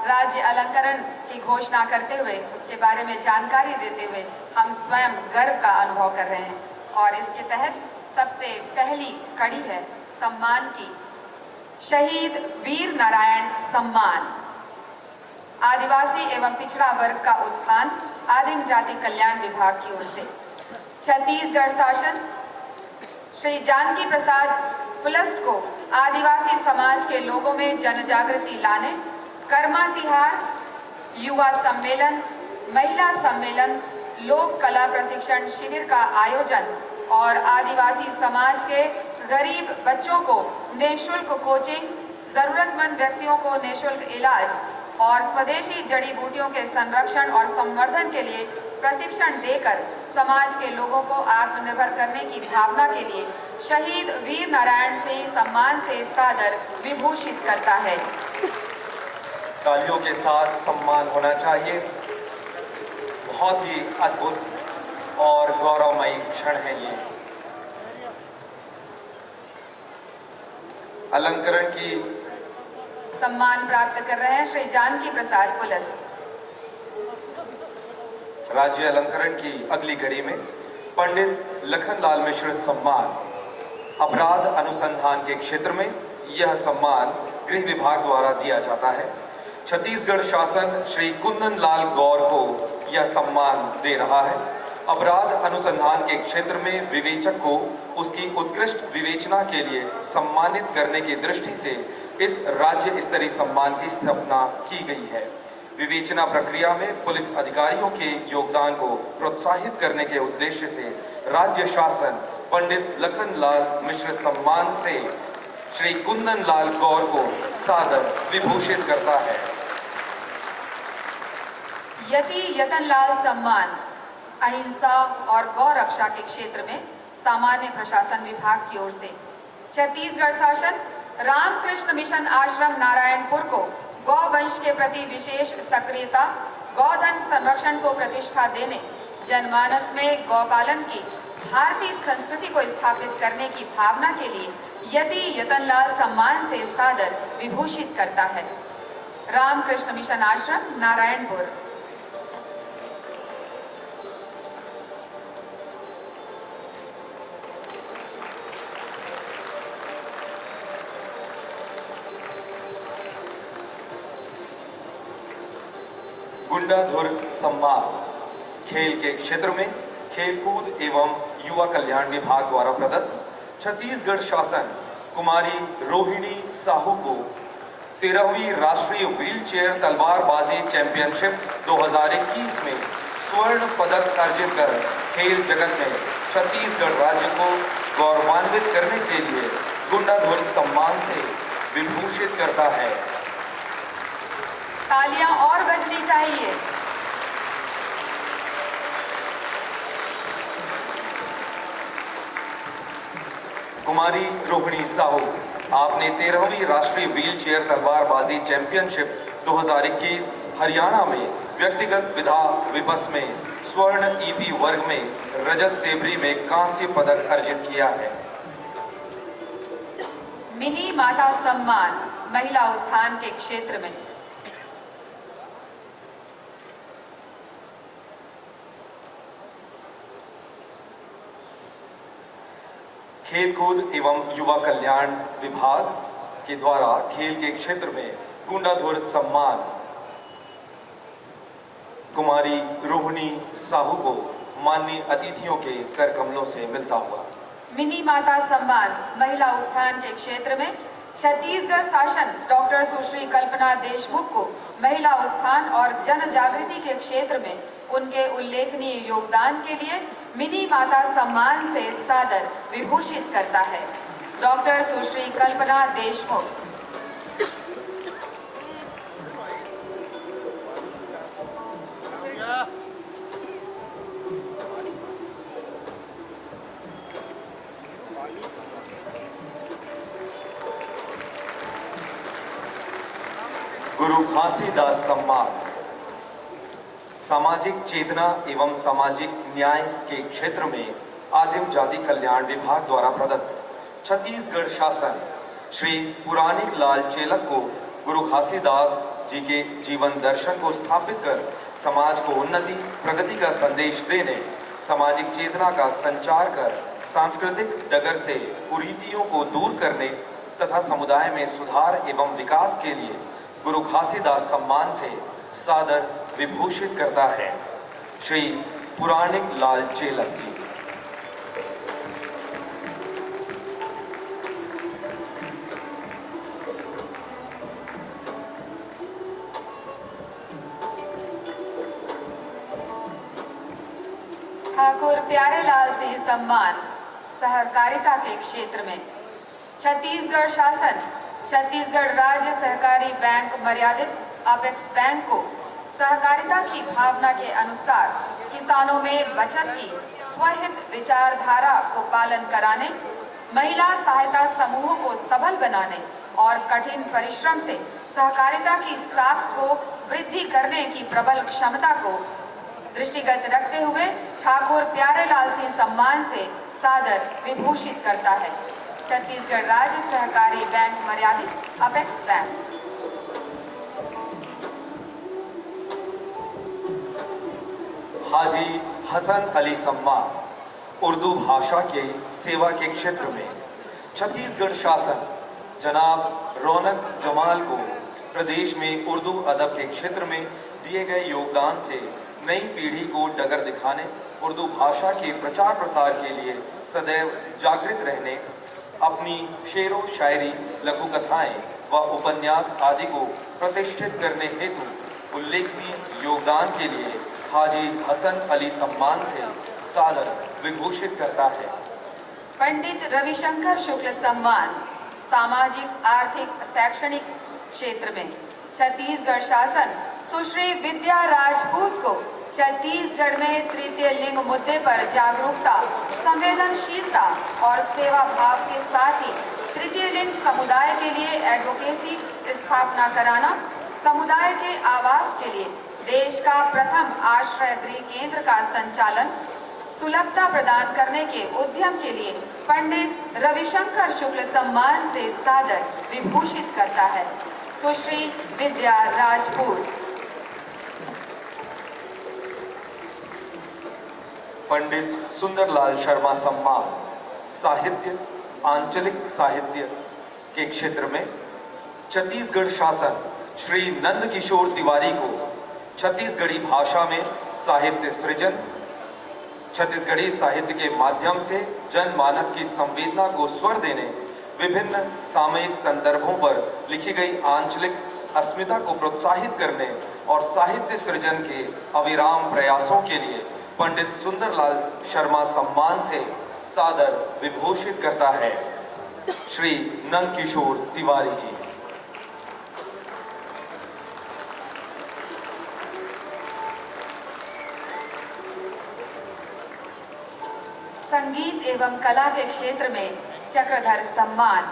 राज्य अलंकरण की घोषणा करते हुए उसके बारे में जानकारी देते हुए हम स्वयं गर्व का अनुभव कर रहे हैं। और इसके तहत सबसे पहली कड़ी है सम्मान की। शहीद वीर नारायण सम्मान, आदिवासी एवं पिछड़ा वर्ग का उत्थान आदिम जाति कल्याण विभाग की ओर से। छत्तीसगढ़ शासन श्री जानकी प्रसाद पुलस्त को आदिवासी समाज के लोगों में जन जागृति लाने, कर्मा तिहार, युवा सम्मेलन, महिला सम्मेलन, लोक कला प्रशिक्षण शिविर का आयोजन और आदिवासी समाज के गरीब बच्चों को निःशुल्क कोचिंग, जरूरतमंद व्यक्तियों को निःशुल्क इलाज और स्वदेशी जड़ी बूटियों के संरक्षण और संवर्धन के लिए प्रशिक्षण देकर समाज के लोगों को आत्मनिर्भर करने की भावना के लिए शहीद वीर नारायण सिंह सम्मान से सादर विभूषित करता है। तालियों के साथ सम्मान होना चाहिए। बहुत ही अद्भुत और गौरवमयी क्षण है ये। अलंकरण की सम्मान प्राप्त कर रहे हैं श्री जानकी प्रसाद पुलस्त। राज्य अलंकरण की अगली कड़ी में पंडित लखनलाल मिश्र सम्मान। अपराध अनुसंधान के क्षेत्र में यह सम्मान गृह विभाग द्वारा दिया जाता है। छत्तीसगढ़ शासन श्री कुंदन लाल गौर को यह सम्मान दे रहा है। अपराध अनुसंधान के क्षेत्र में विवेचक को उसकी उत्कृष्ट विवेचना के लिए सम्मानित करने की दृष्टि से इस राज्य स्तरीय सम्मान की स्थापना की गई है। विवेचना प्रक्रिया में पुलिस अधिकारियों के योगदान को प्रोत्साहित करने के उद्देश्य से राज्य शासन पंडित लखनलाल मिश्र सम्मान से श्री कुंदन लाल गौर को सादर विभूषित करता है। यति यतनलाल सम्मान अहिंसा और गौ रक्षा के क्षेत्र में सामान्य प्रशासन विभाग की ओर से। छत्तीसगढ़ शासन रामकृष्ण मिशन आश्रम नारायणपुर को गौ वंश के प्रति विशेष सक्रियता, गौधन संरक्षण को प्रतिष्ठा देने, जनमानस में गौपालन की भारतीय संस्कृति को स्थापित करने की भावना के लिए यति यतनलाल सम्मान से सादर विभूषित करता है। रामकृष्ण मिशन आश्रम नारायणपुर। गुंडाधुर सम्मान खेल के क्षेत्र में खेलकूद एवं युवा कल्याण विभाग द्वारा प्रदत्त छत्तीसगढ़ शासन कुमारी रोहिणी साहू को 13वीं राष्ट्रीय व्हीलचेयर तलवारबाजी चैंपियनशिप 2021 में स्वर्ण पदक अर्जित कर खेल जगत में छत्तीसगढ़ राज्य को गौरवान्वित करने के लिए गुंडाधुर सम्मान से विभूषित करता है। तालियां और बजनी चाहिए। कुमारी रोहिणी साहू, आपने 13वीं राष्ट्रीय व्हीलचेयर तलवारबाजी चैंपियनशिप 2021 हरियाणा में व्यक्तिगत विधा विपस में स्वर्ण ईपी वर्ग में रजत सेबरी में कांस्य पदक अर्जित किया है। मिनी माता सम्मान महिला उत्थान के क्षेत्र में। खेलकूद एवं युवा कल्याण विभाग के द्वारा खेल के क्षेत्र में गुंडाधुर सम्मान कुमारी रोहिणी साहू को माननीय अतिथियों के कर कमलों से मिलता हुआ। मिनी माता सम्मान महिला उत्थान के क्षेत्र में छत्तीसगढ़ शासन डॉक्टर सुश्री कल्पना देशमुख को महिला उत्थान और जन जागृति के क्षेत्र में उनके उल्लेखनीय योगदान के लिए मिनी माता सम्मान से सादर विभूषित करता है। डॉक्टर सुश्री कल्पना देशमुख। गुरु घासीदास सम्मान सामाजिक चेतना एवं सामाजिक न्याय के क्षेत्र में आदिम जाति कल्याण विभाग द्वारा प्रदत्त छत्तीसगढ़ शासन श्री पुराणिक लाल चेलक को गुरु घासीदास जी के जीवन दर्शन को स्थापित कर समाज को उन्नति प्रगति का संदेश देने, सामाजिक चेतना का संचार कर सांस्कृतिक डगर से कुरीतियों को दूर करने तथा समुदाय में सुधार एवं विकास के लिए गुरु घासीदास सम्मान से सादर विभूषित करता है। श्री पुराणिक लाल चेलक जी। ठाकुर प्यारेलाल सिंह सम्मान सहकारिता के क्षेत्र में छत्तीसगढ़ शासन छत्तीसगढ़ राज्य सहकारी बैंक मर्यादित अपेक्स बैंक को सहकारिता की भावना के अनुसार किसानों में बचत की स्वहित विचारधारा को पालन कराने, महिला सहायता समूहों को सबल बनाने और कठिन परिश्रम से सहकारिता की साख को वृद्धि करने की प्रबल क्षमता को दृष्टिगत रखते हुए ठाकुर प्यारेलाल सिंह सम्मान से सादर विभूषित करता है। छत्तीसगढ़ राज्य सहकारी बैंक मर्यादित अपेक्स बैंक। हाजी हसन अली सम्मान उर्दू भाषा के सेवा के क्षेत्र में छत्तीसगढ़ शासन जनाब रौनक जमाल को प्रदेश में उर्दू अदब के क्षेत्र में दिए गए योगदान से नई पीढ़ी को डगर दिखाने, उर्दू भाषा के प्रचार प्रसार के लिए सदैव जागृत रहने, अपनी शेरो शायरी, लघु कथाएं व उपन्यास आदि को प्रतिष्ठित करने हेतु उल्लेखनीय योगदान के लिए हाजी हसन अली सम्मान से सादर विभूषित करता है। पंडित रविशंकर शुक्ल सम्मान सामाजिक आर्थिक शैक्षणिक क्षेत्र में छत्तीसगढ़ शासन सुश्री विद्या राजपूत को छत्तीसगढ़ में तृतीय लिंग मुद्दे पर जागरूकता, संवेदनशीलता और सेवा भाव के साथ ही तृतीय लिंग समुदाय के लिए एडवोकेसी स्थापना कराना, समुदाय के आवास के लिए देश का प्रथम आश्रय गृह केंद्र का संचालन, सुलभता प्रदान करने के उद्यम के लिए पंडित रविशंकर शुक्ल सम्मान से सादर विभूषित करता है। सुश्री विद्या राजपूत। पंडित सुंदरलाल शर्मा सम्मान साहित्य आंचलिक साहित्य के क्षेत्र में छत्तीसगढ़ शासन श्री नंदकिशोर तिवारी को छत्तीसगढ़ी भाषा में साहित्य सृजन, छत्तीसगढ़ी साहित्य के माध्यम से जनमानस की संवेदना को स्वर देने, विभिन्न सामयिक संदर्भों पर लिखी गई आंचलिक अस्मिता को प्रोत्साहित करने और साहित्य सृजन के अविराम प्रयासों के लिए पंडित सुंदरलाल शर्मा सम्मान से सादर विभूषित करता है। श्री नंदकिशोर तिवारी जी। संगीत एवं कला के क्षेत्र में चक्रधर सम्मान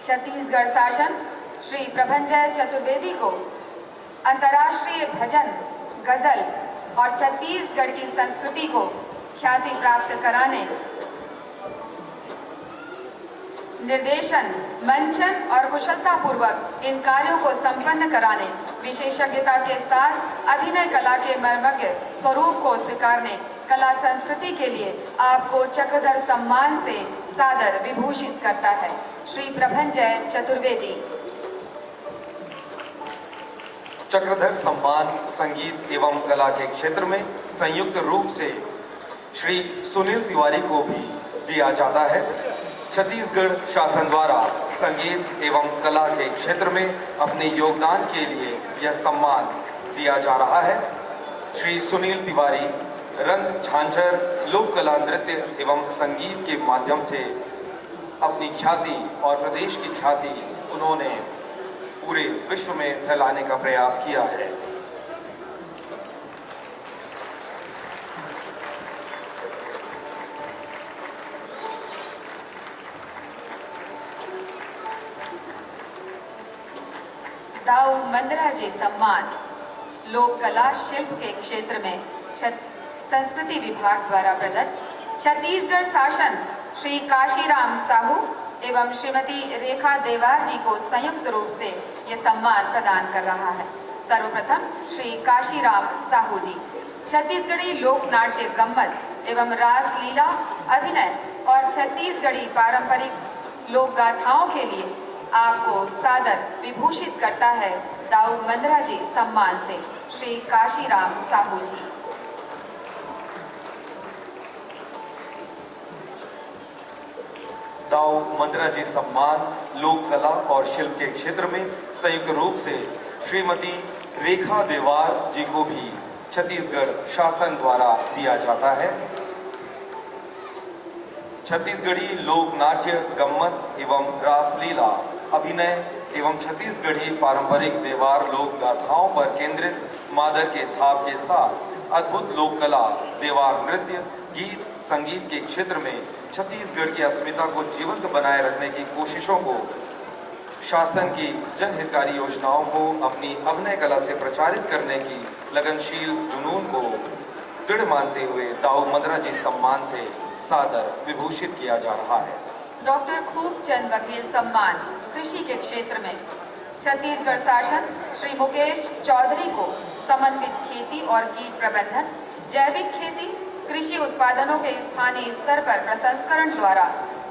छत्तीसगढ़ शासन श्री प्रभंजय चतुर्वेदी को अंतर्राष्ट्रीय भजन, गजल और छत्तीसगढ़ की संस्कृति को ख्याति प्राप्त कराने, निर्देशन, मंचन और कुशलतापूर्वक इन कार्यों को संपन्न कराने, विशेषज्ञता के साथ अभिनय कला के मर्मज्ञ स्वरूप को स्वीकारने, कला संस्कृति के लिए आपको चक्रधर सम्मान से सादर विभूषित करता है। श्री प्रभंजय चतुर्वेदी। चक्रधर सम्मान संगीत एवं कला के क्षेत्र में संयुक्त रूप से श्री सुनील तिवारी को भी दिया जाता है। छत्तीसगढ़ शासन द्वारा संगीत एवं कला के क्षेत्र में अपने योगदान के लिए यह सम्मान दिया जा रहा है। श्री सुनील तिवारी रंग, झांझर, लोक कला, नृत्य एवं संगीत के माध्यम से अपनी ख्याति और प्रदेश की ख्याति उन्होंने पूरे विश्व में फैलाने का प्रयास किया है। दाऊ मंदरा जी सम्मान लोक कला शिल्प के क्षेत्र में संस्कृति विभाग द्वारा प्रदत्त छत्तीसगढ़ शासन श्री काशीराम साहू एवं श्रीमती रेखा देवार जी को संयुक्त रूप से ये सम्मान प्रदान कर रहा है। सर्वप्रथम श्री काशीराम साहू जी, छत्तीसगढ़ी लोक नाट्य गम्मत एवं रास लीला अभिनय और छत्तीसगढ़ी पारंपरिक लोक गाथाओं के लिए आपको सादर विभूषित करता है दाऊ मंद्रा जी सम्मान से श्री काशीराम साहू जी। दाऊ मंद्रा जी सम्मान लोक कला और शिल्प के क्षेत्र में संयुक्त रूप से श्रीमती रेखा देवार जी को भी छत्तीसगढ़ शासन द्वारा दिया जाता है। छत्तीसगढ़ी लोक नाट्य गम्मत एवं रासलीला अभिनय एवं छत्तीसगढ़ी पारंपरिक व्यवहार लोक गाथाओं पर केंद्रित मादर के थाप के साथ अद्भुत लोक कला, व्यवहार नृत्य, गीत, संगीत के क्षेत्र में छत्तीसगढ़ की अस्मिता को जीवंत बनाए रखने की कोशिशों को, शासन की जनहितकारी योजनाओं को अपनी अभिनय कला से प्रचारित करने की लगनशील जुनून को दृढ़ मानते हुए दाऊ मंद्रा जी सम्मान से सादर विभूषित किया जा रहा है। डॉक्टर खूबचंद बघेल सम्मान कृषि के क्षेत्र में छत्तीसगढ़ शासन श्री मुकेश चौधरी को समन्वित खेती और कीट प्रबंधन, जैविक खेती, कृषि उत्पादनों के स्थानीय स्तर पर प्रसंस्करण द्वारा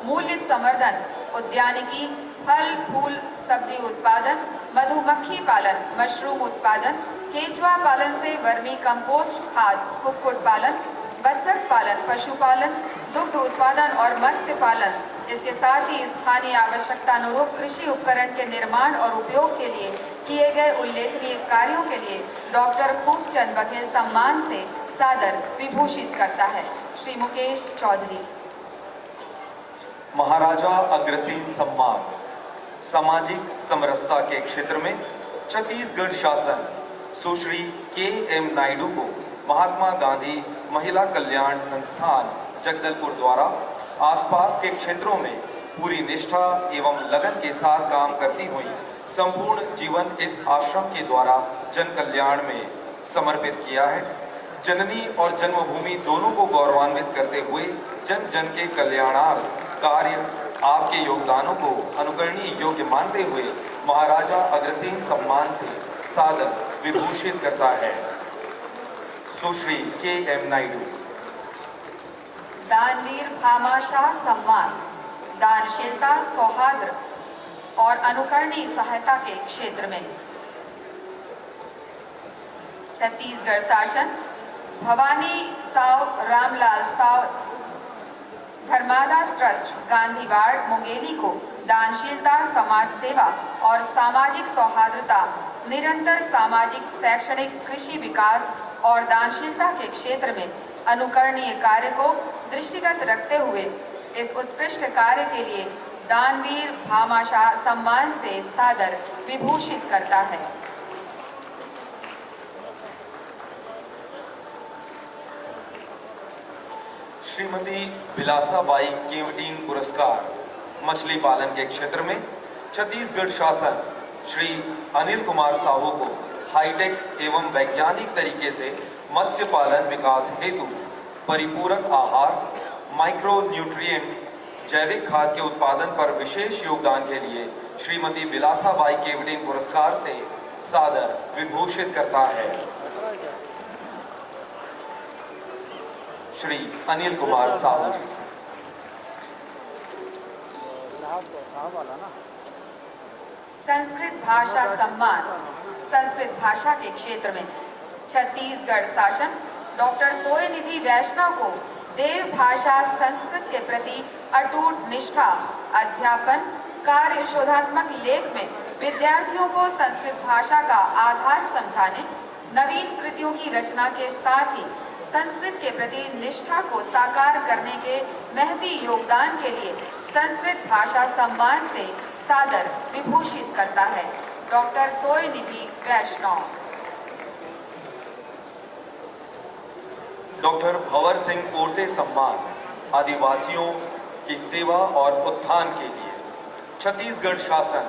मूल्य संवर्धन, उद्यानिकी, फल फूल सब्जी उत्पादन, मधुमक्खी पालन, मशरूम उत्पादन, केंचुआ पालन से वर्मी कंपोस्ट खाद, कुक्कुट पालन, बत्तख पालन, पशुपालन, दुग्ध उत्पादन और मत्स्य पालन, इसके साथ ही स्थानीय आवश्यकता अनुरूप कृषि उपकरण के निर्माण और उपयोग के लिए किए गए उल्लेखनीय कार्यों के लिए डॉक्टर खूबचंद बघेल सम्मान से सादर विभूषित करता है श्री मुकेश चौधरी। महाराजा अग्रसेन सम्मान सामाजिक समरसता के क्षेत्र में छत्तीसगढ़ शासन सुश्री के.एम. नायडू को महात्मा गांधी महिला कल्याण संस्थान जगदलपुर द्वारा आसपास के क्षेत्रों में पूरी निष्ठा एवं लगन के साथ काम करती हुई संपूर्ण जीवन इस आश्रम के द्वारा जन कल्याण में समर्पित किया है। जननी और जन्मभूमि दोनों को गौरवान्वित करते हुए जन जन के कल्याणार्थ कार्य आपके योगदानों को अनुकरणीय योग्य मानते हुए महाराजा अग्रसेन सम्मान से सादर विभूषित करता है सुश्री के.एम. नायडू। दानवीर भामाशाह सम्मान दानशीलता, सौहार्द और अनुकरणीय सहायता के क्षेत्र में छत्तीसगढ़ शासन भवानी साव रामलाल साव धर्मादा ट्रस्ट गांधीवाड़ मुंगेली को दानशीलता, समाज सेवा और सामाजिक सौहार्दता, निरंतर सामाजिक, शैक्षणिक, कृषि विकास और दानशीलता के क्षेत्र में अनुकरणीय कार्य को दृष्टिगत रखते हुए इस उत्कृष्ट कार्य के लिए दानवीर भामाशाह सम्मान से सादर विभूषित करता है। श्रीमती बिलासाबाई केवटीन पुरस्कार मछली पालन के क्षेत्र में छत्तीसगढ़ शासन श्री अनिल कुमार साहू को हाईटेक एवं वैज्ञानिक तरीके से मत्स्य पालन विकास हेतु परिपूरक आहार, माइक्रो न्यूट्रिएंट, जैविक खाद के उत्पादन पर विशेष योगदान के लिए श्रीमती बिलासाबाई केवटीन पुरस्कार से सादर विभूषित करता है श्री अनिल कुमार साहू जी। संस्कृत भाषा सम्मान संस्कृत भाषा के क्षेत्र में छत्तीसगढ़ शासन डॉक्टर तोयनिधि वैष्णव को देव भाषा संस्कृत के प्रति अटूट निष्ठा, अध्यापन, कार्य शोधात्मक लेख में विद्यार्थियों को संस्कृत भाषा का आधार समझाने, नवीन कृतियों की रचना के साथ ही संस्कृत के प्रति निष्ठा को साकार करने के महती योगदान के लिए संस्कृत भाषा सम्मान से सादर विभूषित करता है डॉक्टर तोयनिधि वैष्णव। डॉक्टर भंवर सिंह पोर्ते सम्मान आदिवासियों की सेवा और उत्थान के लिए छत्तीसगढ़ शासन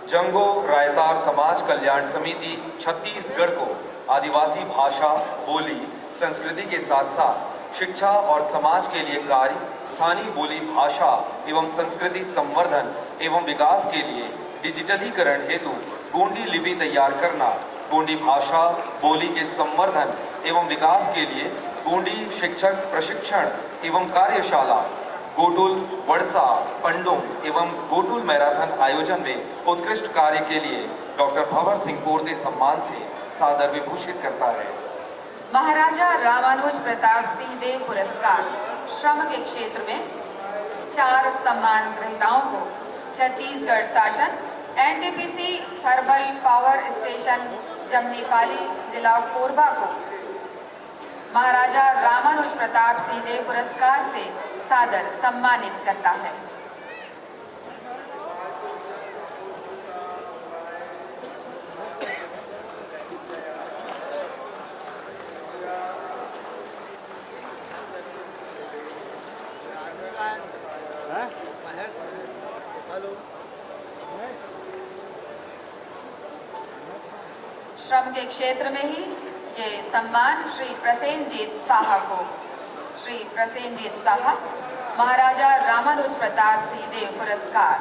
जंगो रायतार समाज कल्याण समिति छत्तीसगढ़ को आदिवासी भाषा, बोली, संस्कृति के साथ साथ शिक्षा और समाज के लिए कार्य, स्थानीय बोली भाषा एवं संस्कृति संवर्धन एवं विकास के लिए डिजिटलीकरण हेतु गोंडी लिपि तैयार करना, गोंडी भाषा बोली के संवर्धन एवं विकास के लिए गोंडी शिक्षक प्रशिक्षण एवं कार्यशाला, गोटुल वर्षा पंडुम एवं गोटुल मैराथन आयोजन में उत्कृष्ट कार्य के लिए डॉक्टर भंवर सिंह पोर्ते सम्मान से सादर विभूषित करता है। महाराजा रामानुज प्रताप सिंह देव पुरस्कार श्रम के क्षेत्र में 4 सम्मान ग्रहीताओं को छत्तीसगढ़ शासन NTPC thermal power station Jamnipali जिला कोरबा को महाराजा रामानुज प्रताप सिंह देव पुरस्कार से सादर सम्मानित करता है। श्रम के क्षेत्र में ही ये सम्मान श्री प्रसेनजीत साहा को, श्री प्रसेनजीत साहा महाराजा रामानुज प्रताप सिंह देव पुरस्कार।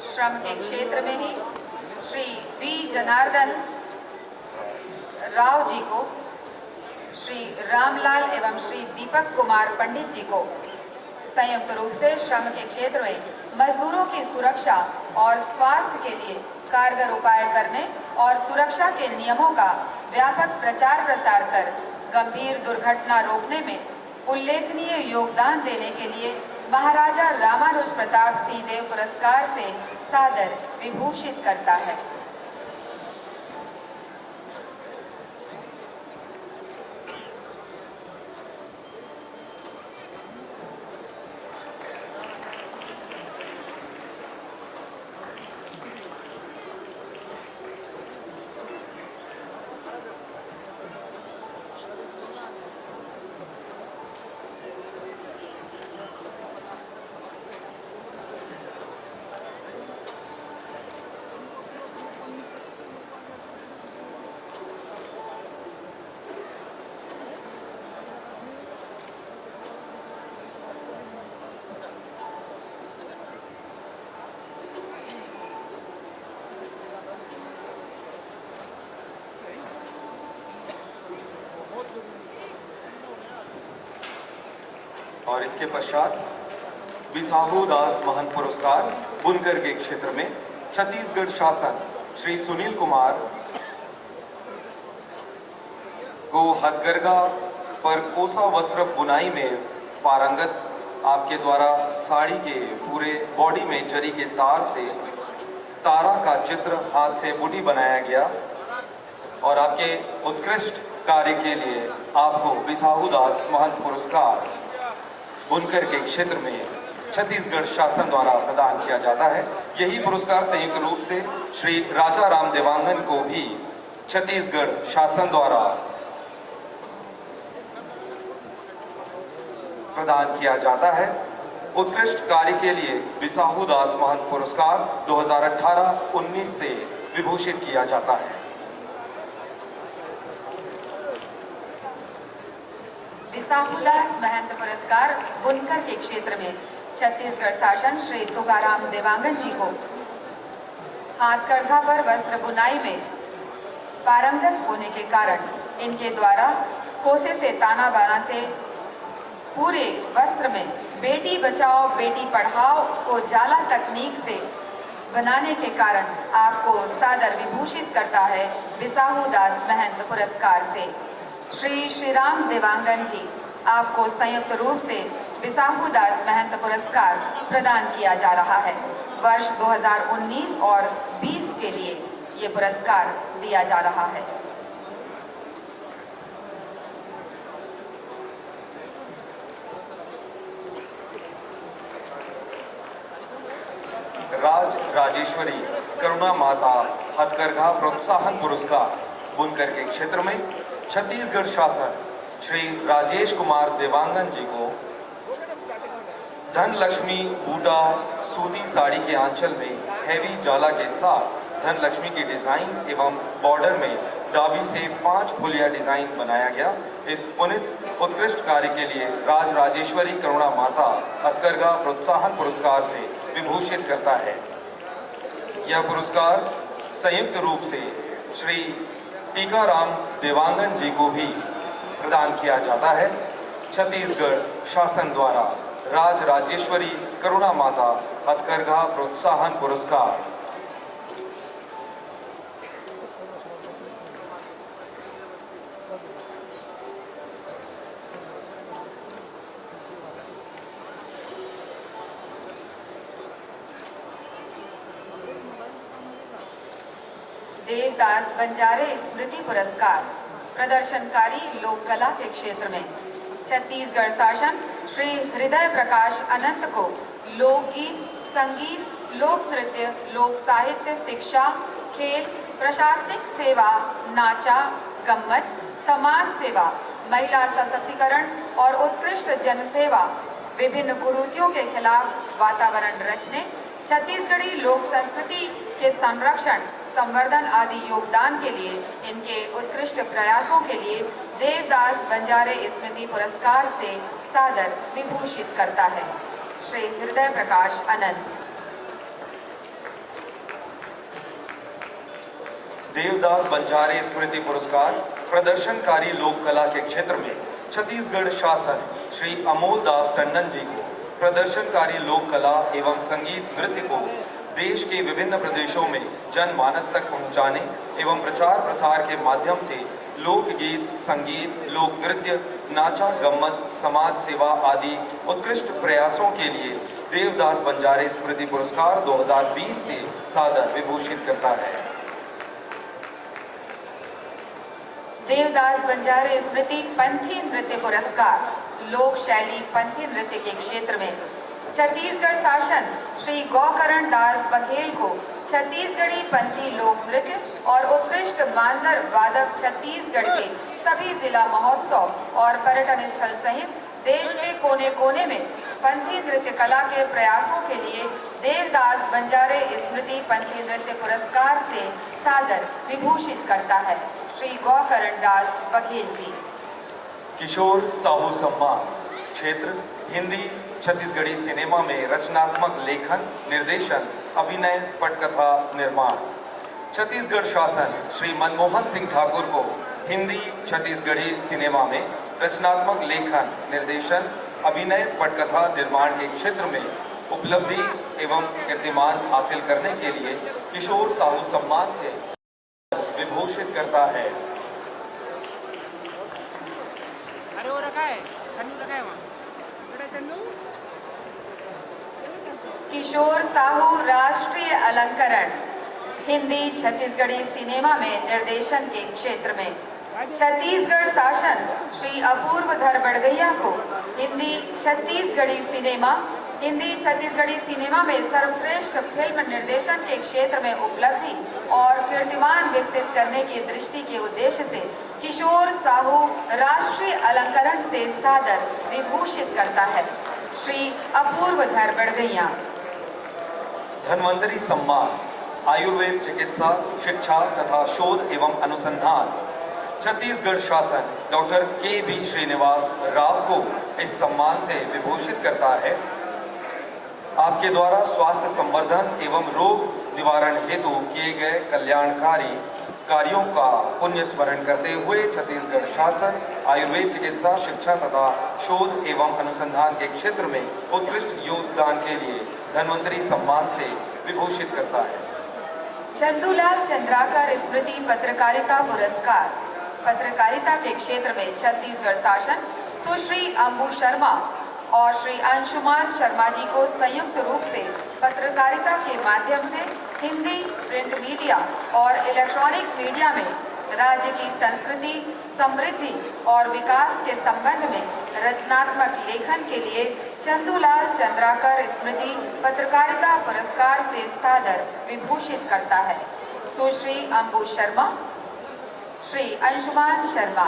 श्रम के क्षेत्र में ही श्री वी जनार्दन राव जी को, श्री रामलाल एवं श्री दीपक कुमार पंडित जी को संयुक्त रूप से श्रम के क्षेत्र में मजदूरों की सुरक्षा और स्वास्थ्य के लिए कारगर उपाय करने और सुरक्षा के नियमों का व्यापक प्रचार प्रसार कर गंभीर दुर्घटना रोकने में उल्लेखनीय योगदान देने के लिए महाराजा रामानुज प्रताप सिंह देव पुरस्कार से सादर विभूषित करता है। और इसके पश्चात बिसाहू दास महंत पुरस्कार बुनकर के क्षेत्र में छत्तीसगढ़ शासन श्री सुनील कुमार को हथकरघा पर कोसा वस्त्र बुनाई में पारंगत, आपके द्वारा साड़ी के पूरे बॉडी में जरी के तार से तारा का चित्र हाथ से बूटी बनाया गया और आपके उत्कृष्ट कार्य के लिए आपको बिसाहू दास महंत पुरस्कार बुनकर के क्षेत्र में छत्तीसगढ़ शासन द्वारा प्रदान किया जाता है। यही पुरस्कार संयुक्त रूप से श्री राजा राम देवांगन को भी छत्तीसगढ़ शासन द्वारा प्रदान किया जाता है। उत्कृष्ट कार्य के लिए बिसाहू दास महंत पुरस्कार 2018-19 से विभूषित किया जाता है। बिसाहूदास महंत पुरस्कार बुनकर के क्षेत्र में छत्तीसगढ़ शासन श्री तुकाराम देवांगन जी को हाथकरघा पर वस्त्र बुनाई में पारंगत होने के कारण इनके द्वारा कोसे से ताना बाना से पूरे वस्त्र में बेटी बचाओ बेटी पढ़ाओ को जाला तकनीक से बनाने के कारण आपको सादर विभूषित करता है बिसाहूदास महंत पुरस्कार से। श्री श्रीराम देवांगन जी आपको संयुक्त रूप से बिसाहूदास महंत पुरस्कार प्रदान किया जा रहा है। वर्ष 2019 और 20 के लिए ये पुरस्कार दिया जा रहा है। राज राजेश्वरी करुणा माता हथकरघा प्रोत्साहन पुरस्कार बुनकर के क्षेत्र में छत्तीसगढ़ शासन श्री राजेश कुमार देवांगन जी को धन लक्ष्मी बूटा सूती साड़ी के आंचल में हैवी जाला के साथ धन लक्ष्मी की डिजाइन एवं बॉर्डर में डाबी से 5 फुलिया डिजाइन बनाया गया। इस पुनित उत्कृष्ट कार्य के लिए राज राजेश्वरी करुणा माता हथकरघा प्रोत्साहन पुरस्कार से विभूषित करता है। यह पुरस्कार संयुक्त रूप से श्री टीकाराम देवांगन जी को भी प्रदान किया जाता है। छत्तीसगढ़ शासन द्वारा राज राजेश्वरी करुणा माता हथकरघा प्रोत्साहन पुरस्कार। देवदास बंजारे स्मृति पुरस्कार प्रदर्शनकारी लोक कला के क्षेत्र में छत्तीसगढ़ शासन श्री हृदय प्रकाश अनंत को लोकगीत, संगीत, लोक नृत्य, लोक साहित्य, शिक्षा, खेल, प्रशासनिक सेवा, नाचा गम्मत, समाज सेवा, महिला सशक्तिकरण और उत्कृष्ट जनसेवा, विभिन्न कुरीतियों के खिलाफ वातावरण रचने, छत्तीसगढ़ी लोक संस्कृति के संरक्षण, संवर्धन आदि योगदान के लिए इनके उत्कृष्ट प्रयासों के लिए देवदास बंजारे स्मृति पुरस्कार से सादर विभूषित करता है। श्री हृदय प्रकाश अनंत। देवदास बंजारे स्मृति पुरस्कार प्रदर्शनकारी लोक कला के क्षेत्र में छत्तीसगढ़ शासन श्री अमोल दास टंडन जी को प्रदर्शनकारी लोक कला एवं संगीत नृत्य को देश के विभिन्न प्रदेशों में जनमानस तक पहुंचाने एवं प्रचार प्रसार के माध्यम से लोकगीत, संगीत, लोक नृत्य, नाचा गम्मत, समाज सेवा आदि उत्कृष्ट प्रयासों के लिए देवदास बंजारे स्मृति पुरस्कार 2020 से सादर विभूषित करता है। देवदास बंजारे स्मृति पंथी नृत्य पुरस्कार लोक शैली पंथी नृत्य के क्षेत्र में छत्तीसगढ़ शासन श्री गौकरण दास बघेल को छत्तीसगढ़ी पंथी लोक नृत्य और उत्कृष्ट मांदर वादक छत्तीसगढ़ के सभी जिला महोत्सव और पर्यटन स्थल सहित देश के कोने कोने में पंथी नृत्य कला के प्रयासों के लिए देवदास बंजारे स्मृति पंथी नृत्य पुरस्कार से सादर विभूषित करता है। श्री गौकरण दास बघेल जी। किशोर साहू सम्मान क्षेत्र हिंदी छत्तीसगढ़ी सिनेमा में रचनात्मक लेखन, निर्देशन, अभिनय, पटकथा निर्माण। छत्तीसगढ़ शासन श्री मनमोहन सिंह ठाकुर को हिंदी छत्तीसगढ़ी सिनेमा में रचनात्मक लेखन, निर्देशन, अभिनय, पटकथा निर्माण के क्षेत्र में उपलब्धि एवं कीर्तिमान हासिल करने के लिए किशोर साहू सम्मान से विभूषित करता है। अरे वो रखा है, छन्नू रखा है वहाँ। छन्नू। किशोर साहू राष्ट्रीय अलंकरण हिंदी छत्तीसगढ़ी सिनेमा में निर्देशन के क्षेत्र में छत्तीसगढ़ शासन श्री अपूर्व धर बड़गैया को हिंदी छत्तीसगढ़ी सिनेमा में सर्वश्रेष्ठ फिल्म निर्देशन के क्षेत्र में उपलब्धि और कीर्तिमान विकसित करने की दृष्टि के उद्देश्य से किशोर साहू राष्ट्रीय अलंकरण से सादर विभूषित करता है। श्री अपूर्व धर बड़गैया। धन्वंतरी सम्मान आयुर्वेद चिकित्सा, शिक्षा तथा शोध एवं अनुसंधान। छत्तीसगढ़ शासन डॉक्टर के.बी. श्रीनिवास राव को इस सम्मान से विभूषित करता है। आपके द्वारा स्वास्थ्य संवर्धन एवं रोग निवारण हेतु किए गए कल्याणकारी कार्यों का पुण्य स्मरण करते हुए छत्तीसगढ़ शासन आयुर्वेद चिकित्सा, शिक्षा तथा शोध एवं अनुसंधान के क्षेत्र में उत्कृष्ट योगदान के लिए धन्वंतरी सम्मान से विभूषित करता है। चंदूलाल चंद्राकर स्मृति पत्रकारिता पुरस्कार पत्रकारिता के क्षेत्र में छत्तीसगढ़ शासन सुश्री अंबू शर्मा और श्री अंशुमान शर्मा जी को संयुक्त रूप से पत्रकारिता के माध्यम से हिंदी, प्रिंट मीडिया और इलेक्ट्रॉनिक मीडिया में राज्य की संस्कृति, समृद्धि और विकास के संबंध में रचनात्मक लेखन के लिए चंदूलाल चंद्राकर स्मृति पत्रकारिता पुरस्कार से सादर विभूषित करता है। सुश्री अंबू शर्मा, श्री अंशुमान शर्मा।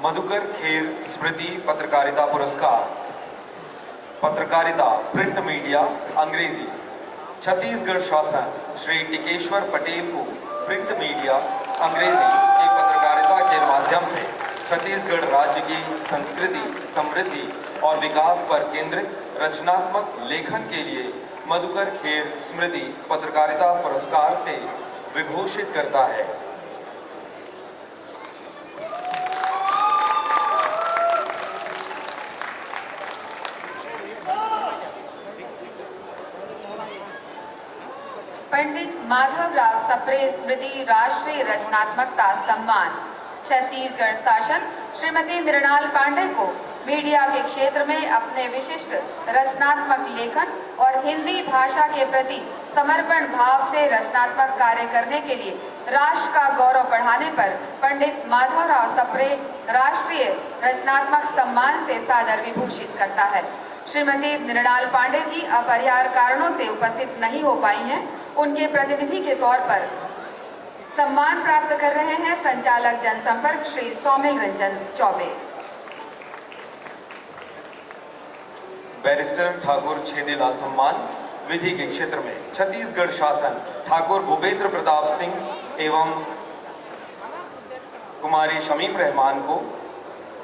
मधुकर खेर स्मृति पत्रकारिता पुरस्कार, पत्रकारिता प्रिंट मीडिया अंग्रेजी। छत्तीसगढ़ शासन श्री टिकेश्वर पटेल को प्रिंट मीडिया अंग्रेजी की पत्रकारिता के माध्यम से छत्तीसगढ़ राज्य की संस्कृति, समृद्धि और विकास पर केंद्रित रचनात्मक लेखन के लिए मधुकर खेर स्मृति पत्रकारिता पुरस्कार से विभूषित करता है। पंडित माधवराव सप्रे स्मृति राष्ट्रीय रचनात्मकता सम्मान। छत्तीसगढ़ शासन श्रीमती मृणाल पांडे को मीडिया के क्षेत्र में अपने विशिष्ट रचनात्मक लेखन और हिंदी भाषा के प्रति समर्पण भाव से रचनात्मक कार्य करने के लिए राष्ट्र का गौरव बढ़ाने पर पंडित माधवराव सप्रे राष्ट्रीय रचनात्मक सम्मान से सादर विभूषित करता है। श्रीमती मृणाल पांडे जी अपरिहार्य कारणों से उपस्थित नहीं हो पाई हैं। उनके प्रतिनिधि के तौर पर सम्मान प्राप्त कर रहे हैं संचालक जनसंपर्क श्री सौमिल रंजन चौबे। बैरिस्टर ठाकुर छेदीलाल सम्मान विधि के क्षेत्र में छत्तीसगढ़ शासन ठाकुर भूपेंद्र प्रताप सिंह एवं कुमारी शमीम रहमान को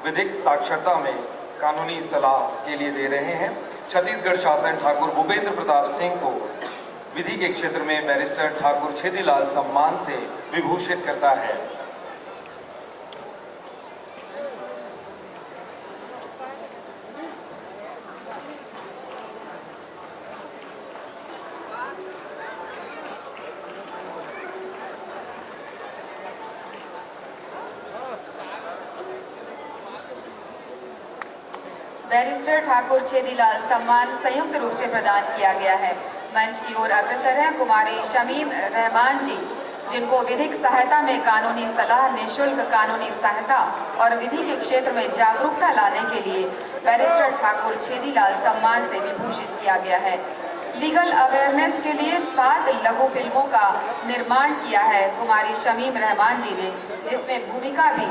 विधिक साक्षरता में कानूनी सलाह के लिए दे रहे हैं। छत्तीसगढ़ शासन ठाकुर भूपेंद्र प्रताप सिंह को विधि के क्षेत्र में बैरिस्टर ठाकुर छेदीलाल सम्मान से विभूषित करता है। बैरिस्टर ठाकुर छेदीलाल सम्मान संयुक्त रूप से प्रदान किया गया है। मंच की ओर अग्रसर है कुमारी शमीम रहमान जी, जिनको विधिक सहायता में कानूनी सलाह, निःशुल्क कानूनी सहायता और विधि के क्षेत्र में जागरूकता लाने के लिए बैरिस्टर ठाकुर छेदीलाल सम्मान से विभूषित किया गया है। लीगल अवेयरनेस के लिए 7 लघु फिल्मों का निर्माण किया है कुमारी शमीम रहमान जी ने, जिसमें भूमिका भी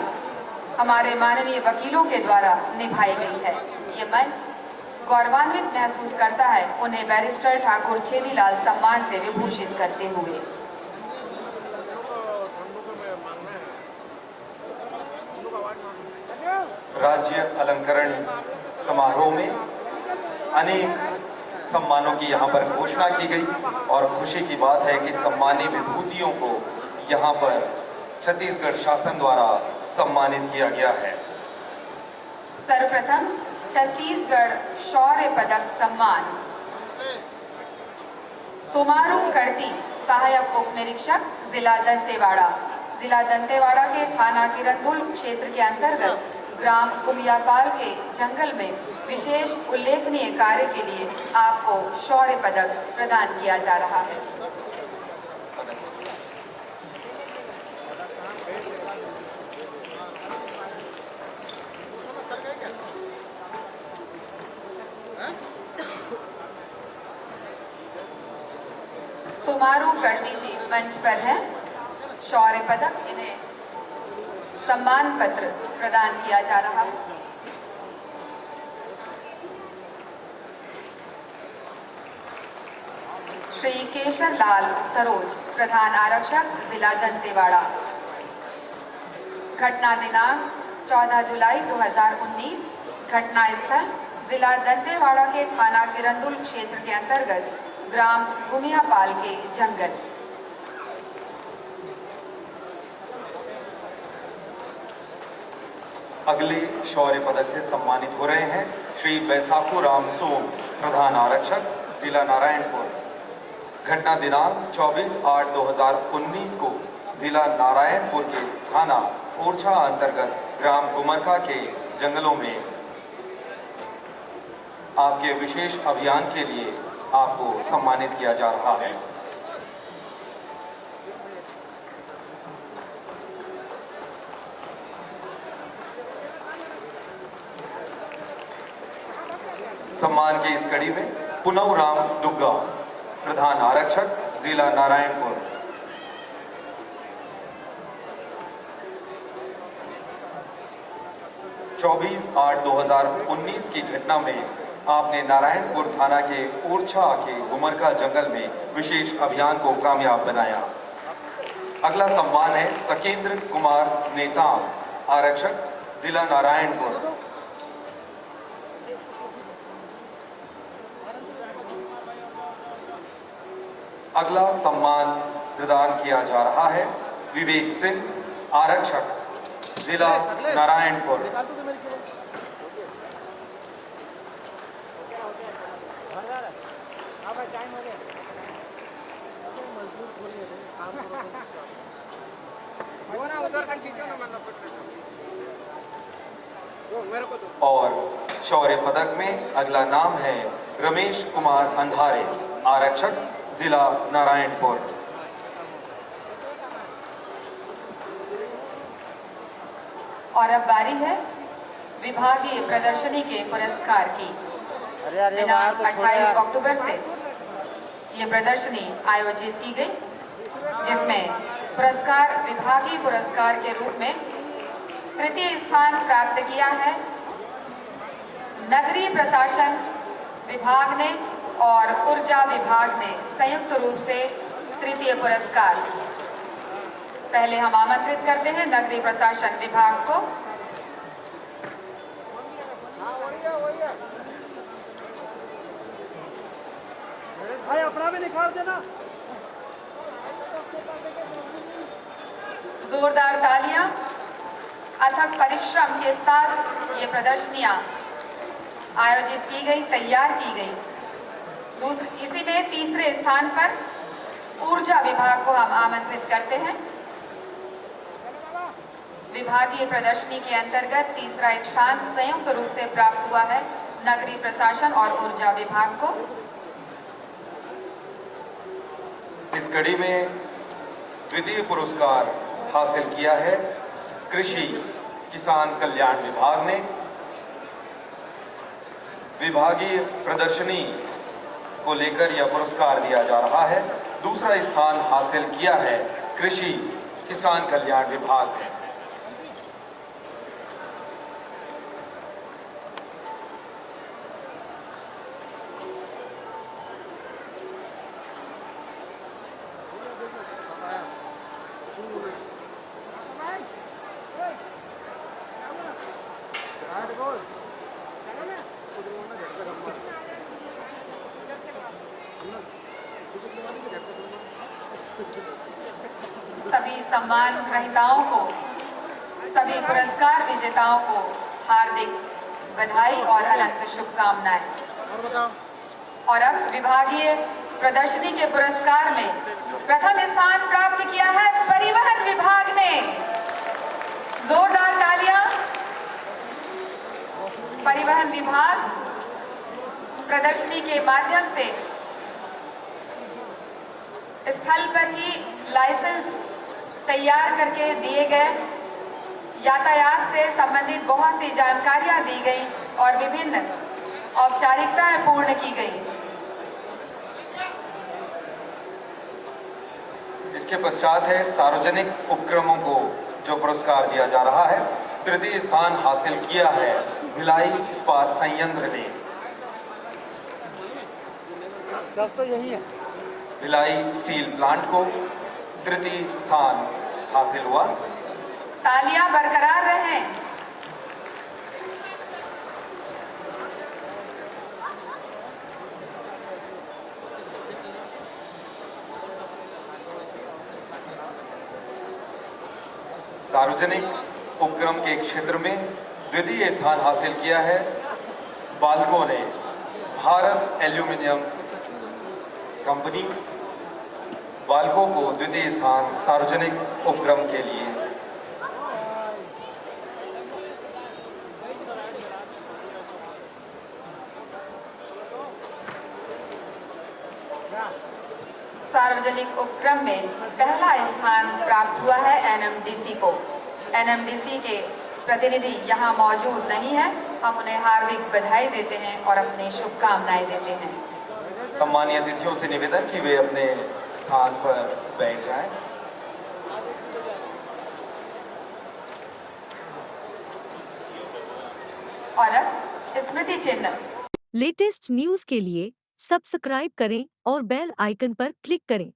हमारे माननीय वकीलों के द्वारा निभाई गई है। ये मंच गौरवान्वित महसूस करता है उन्हें बैरिस्टर ठाकुर छेदीलाल सम्मान से विभूषित करते हुए। राज्य अलंकरण समारोह में अनेक सम्मानों की यहाँ पर घोषणा की गई और खुशी की बात है कि सम्मानी विभूतियों को यहाँ पर छत्तीसगढ़ शासन द्वारा सम्मानित किया गया है। सर्वप्रथम छत्तीसगढ़ शौर्य पदक सम्मान सुमारू कड़ती सहायक उप निरीक्षक जिला दंतेवाड़ा। जिला दंतेवाड़ा के थाना किरंदुल क्षेत्र के अंतर्गत ग्राम कुमियापाल के जंगल में विशेष उल्लेखनीय कार्य के लिए आपको शौर्य पदक प्रदान किया जा रहा है। सुमारू करती जी मंच पर हैं। शौर्य पदक, इन्हें सम्मान पत्र प्रदान किया जा रहा है। श्री केशर लाल सरोज, प्रधान आरक्षक जिला दंतेवाड़ा। घटना दिनांक 14 जुलाई 2019। घटना स्थल जिला दंतेवाड़ा के थाना किरंदुल क्षेत्र के अंतर्गत ग्राम गुमियापाल के जंगल। अगले शौर्य पदक से सम्मानित हो रहे हैं श्री बैसाखू राम सोम, प्रधान आरक्षक जिला नारायणपुर। घटना दिनांक 24/8/2019 को जिला नारायणपुर के थाना ओरछा अंतर्गत ग्राम गुमरका के जंगलों में आपके विशेष अभियान के लिए आपको सम्मानित किया जा रहा है। सम्मान की इस कड़ी में पुनव राम दुग्गा, प्रधान आरक्षक जिला नारायणपुर। 24/8/2019 की घटना में आपने नारायणपुर थाना के ओरछा के गुमरका जंगल में विशेष अभियान को कामयाब बनाया। अगला सम्मान है सकेंद्र कुमार नेताम, आरक्षक, जिला नारायणपुर। अगला सम्मान प्रदान किया जा रहा है विवेक सिंह, आरक्षक, जिला नारायणपुर। टाइम हो गया। वो ना उधर का खींचो ना, मतलब मेरे को तो। और शौर्य पदक में अगला नाम है रमेश कुमार अंधारे, आरक्षक, जिला नारायणपुर। और अब बारी है विभागीय प्रदर्शनी के पुरस्कार की। दिनांक 28 अक्टूबर से ये प्रदर्शनी आयोजित की गई, जिसमें पुरस्कार विभागीय पुरस्कार के रूप में तृतीय स्थान प्राप्त किया है नगरीय प्रशासन विभाग ने और ऊर्जा विभाग ने संयुक्त रूप से तृतीय पुरस्कार। पहले हम आमंत्रित करते हैं नगरीय प्रशासन विभाग को। भाई अपना भी निकाल देना। जोरदार तालियां। अथक परिश्रम के साथ ये प्रदर्शनियां आयोजित की गई, तैयार की गई। इसी में तीसरे स्थान पर ऊर्जा विभाग को हम आमंत्रित करते हैं। विभागीय प्रदर्शनी के अंतर्गत तीसरा स्थान संयुक्त रूप से प्राप्त हुआ है नगरीय प्रशासन और ऊर्जा विभाग को। इस कड़ी में द्वितीय पुरस्कार हासिल किया है कृषि किसान कल्याण विभाग ने। विभागीय प्रदर्शनी को लेकर यह पुरस्कार दिया जा रहा है। दूसरा स्थान हासिल किया है कृषि किसान कल्याण विभाग ने। सभी सम्मान ग्रहीताओं को, सभी पुरस्कार विजेताओं को हार्दिक बधाई और अनंत शुभकामनाएं। और अब विभागीय प्रदर्शनी के पुरस्कार में प्रथम स्थान प्राप्त किया है परिवहन विभाग ने। जोरदार तालियां। परिवहन विभाग प्रदर्शनी के माध्यम से स्थल पर ही लाइसेंस तैयार करके दिए गए, यातायात से संबंधित बहुत सी जानकारियां दी गई और विभिन्न औपचारिकताएं पूर्ण की गई। इसके पश्चात है सार्वजनिक उपक्रमों को जो पुरस्कार दिया जा रहा है। तृतीय स्थान हासिल किया है भिलाई इस्पात संयंत्र ने। सब तो यही है। भिलाई स्टील प्लांट को तृतीय स्थान हासिल हुआ। तालियां बरकरार रहें। सार्वजनिक उपक्रम के क्षेत्र में द्वितीय स्थान हासिल किया है बाल्को ने। भारत एल्यूमिनियम कंपनी बाल्को को द्वितीय स्थान सार्वजनिक उपक्रम के लिए। सार्वजनिक उपक्रम में पहला स्थान प्राप्त हुआ है एनएमडीसी को। एनएमडीसी के प्रतिनिधि यहाँ मौजूद नहीं है, हम उन्हें हार्दिक बधाई देते हैं और अपनी शुभकामनाएं देते हैं। सम्मानीय अतिथियों से निवेदन कि वे अपने स्थान पर बैठ जाएं। और अब स्मृति चिन्ह। लेटेस्ट न्यूज के लिए सब्सक्राइब करें और बेल आइकन पर क्लिक करें।